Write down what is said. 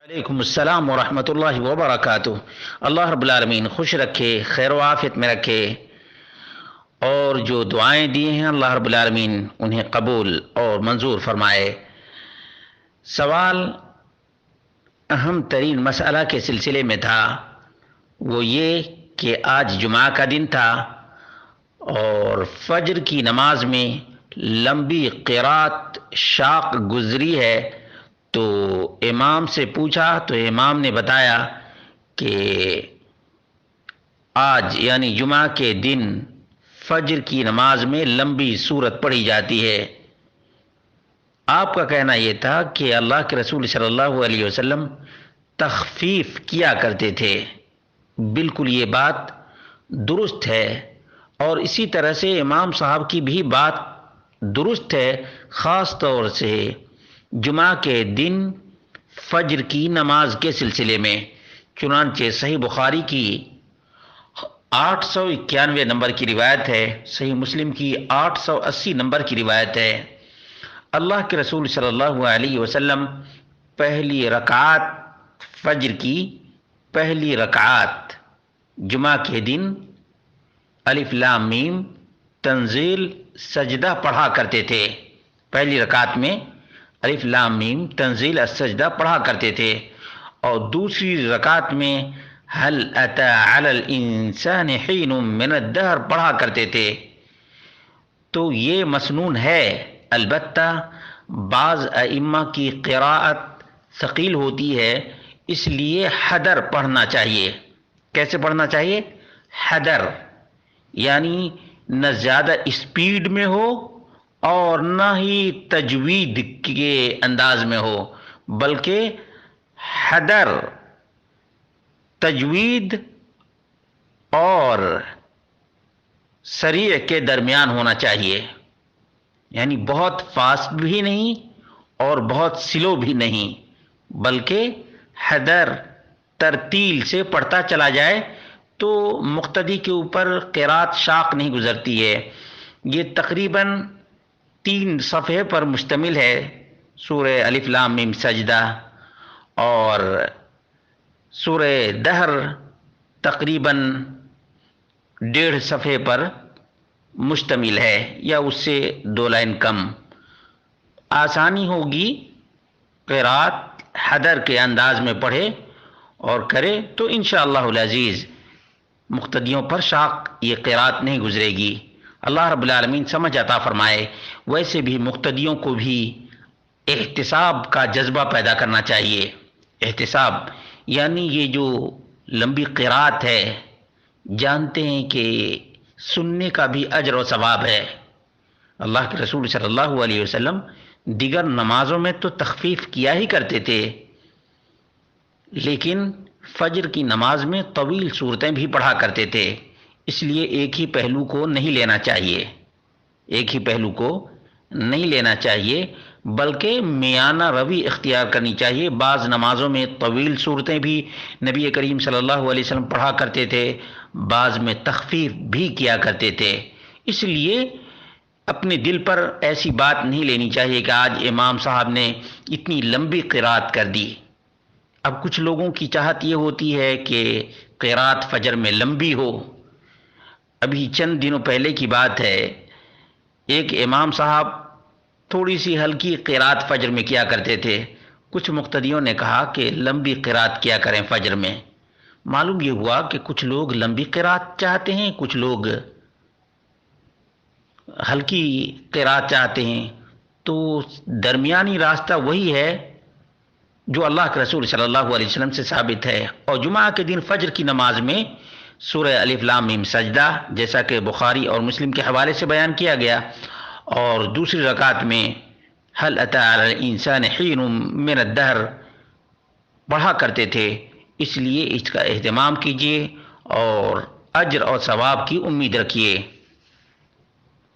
وعلیکم السلام ورحمۃ اللہ وبرکاتہ۔ اللہ رب العالمین خوش رکھے، خیر و عافیت میں رکھے، اور جو دعائیں دی ہیں اللہ رب العالمین انہیں قبول اور منظور فرمائے۔ سوال اہم ترین مسئلہ کے سلسلے میں تھا، وہ یہ کہ آج جمعہ کا دن تھا اور فجر کی نماز میں لمبی قرات شاق گزری ہے، تو امام سے پوچھا تو امام نے بتایا کہ آج یعنی جمعہ کے دن فجر کی نماز میں لمبی سورت پڑھی جاتی ہے۔ آپ کا کہنا یہ تھا کہ اللہ کے رسول صلی اللہ علیہ وسلم تخفیف کیا کرتے تھے۔ بالکل یہ بات درست ہے، اور اسی طرح سے امام صاحب کی بھی بات درست ہے، خاص طور سے جمعہ کے دن فجر کی نماز کے سلسلے میں۔ چنانچہ صحیح بخاری کی 891 نمبر کی روایت ہے، صحیح مسلم کی 880 نمبر کی روایت ہے، اللہ کے رسول صلی اللہ علیہ وسلم پہلی رکعت فجر کی پہلی رکعت جمعہ کے دن الف لام میم تنزیل سجدہ پڑھا کرتے تھے۔ پہلی رکعت میں الف لام میم تنزیل السجدہ پڑھا کرتے تھے، اور دوسری رکعت میں هل اتى على الانسان حين من الدهر پڑھا کرتے تھے۔ تو یہ مسنون ہے، البتہ بعض ائمہ کی قراءت ثقیل ہوتی ہے، اس لیے حدر پڑھنا چاہیے۔ کیسے پڑھنا چاہیے؟ حدر، یعنی نہ زیادہ اسپیڈ میں ہو اور نہ ہی تجوید کے انداز میں ہو، بلکہ حدر، تجوید اور سریع کے درمیان ہونا چاہیے، یعنی بہت فاسٹ بھی نہیں اور بہت سلو بھی نہیں، بلکہ حدر ترتیل سے پڑھتا چلا جائے تو مقتدی کے اوپر قرات شاق نہیں گزرتی ہے۔ یہ تقریباً 3 صفحے پر مشتمل ہے، سورہ الف لام میم سجدہ، اور سورہ دہر تقریباً 1.5 صفحے پر مشتمل ہے، یا اس سے 2 لائن کم۔ آسانی ہوگی قرات حدر کے انداز میں پڑھے اور کرے تو انشاءاللہ العزیز مقتدیوں پر شاق یہ قرات نہیں گزرے گی۔ اللہ رب العالمین سمجھ عطا فرمائے۔ ویسے بھی مقتدیوں کو بھی احتساب کا جذبہ پیدا کرنا چاہیے۔ احتساب یعنی یہ جو لمبی قرات ہے، جانتے ہیں کہ سننے کا بھی اجر و ثواب ہے۔ اللہ کے رسول صلی اللہ علیہ وسلم دیگر نمازوں میں تو تخفیف کیا ہی کرتے تھے، لیکن فجر کی نماز میں طویل صورتیں بھی پڑھا کرتے تھے، اس لیے ایک ہی پہلو کو نہیں لینا چاہیے، ایک ہی پہلو کو نہیں لینا چاہیے، بلکہ میانہ روی اختیار کرنی چاہیے۔ بعض نمازوں میں طویل صورتیں بھی نبی کریم صلی اللہ علیہ وسلم پڑھا کرتے تھے، بعض میں تخفیف بھی کیا کرتے تھے، اس لیے اپنے دل پر ایسی بات نہیں لینی چاہیے کہ آج امام صاحب نے اتنی لمبی قرات کر دی۔ اب کچھ لوگوں کی چاہت یہ ہوتی ہے کہ قرات فجر میں لمبی ہو۔ ابھی چند دنوں پہلے کی بات ہے، ایک امام صاحب تھوڑی سی ہلکی قرات فجر میں کیا کرتے تھے، کچھ مقتدیوں نے کہا کہ لمبی قرات کیا کریں فجر میں۔ معلوم یہ ہوا کہ کچھ لوگ لمبی قرات چاہتے ہیں، کچھ لوگ ہلکی قرات چاہتے ہیں، تو درمیانی راستہ وہی ہے جو اللہ کے رسول صلی اللہ علیہ وسلم سے ثابت ہے۔ اور جمعہ کے دن فجر کی نماز میں سورہ الف لام میم سجدہ، جیسا کہ بخاری اور مسلم کے حوالے سے بیان کیا گیا، اور دوسری رکعت میں هل اتى على الانسان حين من الدهر پڑھا کرتے تھے، اس لیے اس کا اہتمام کیجیے اور اجر اور ثواب کی امید رکھیے۔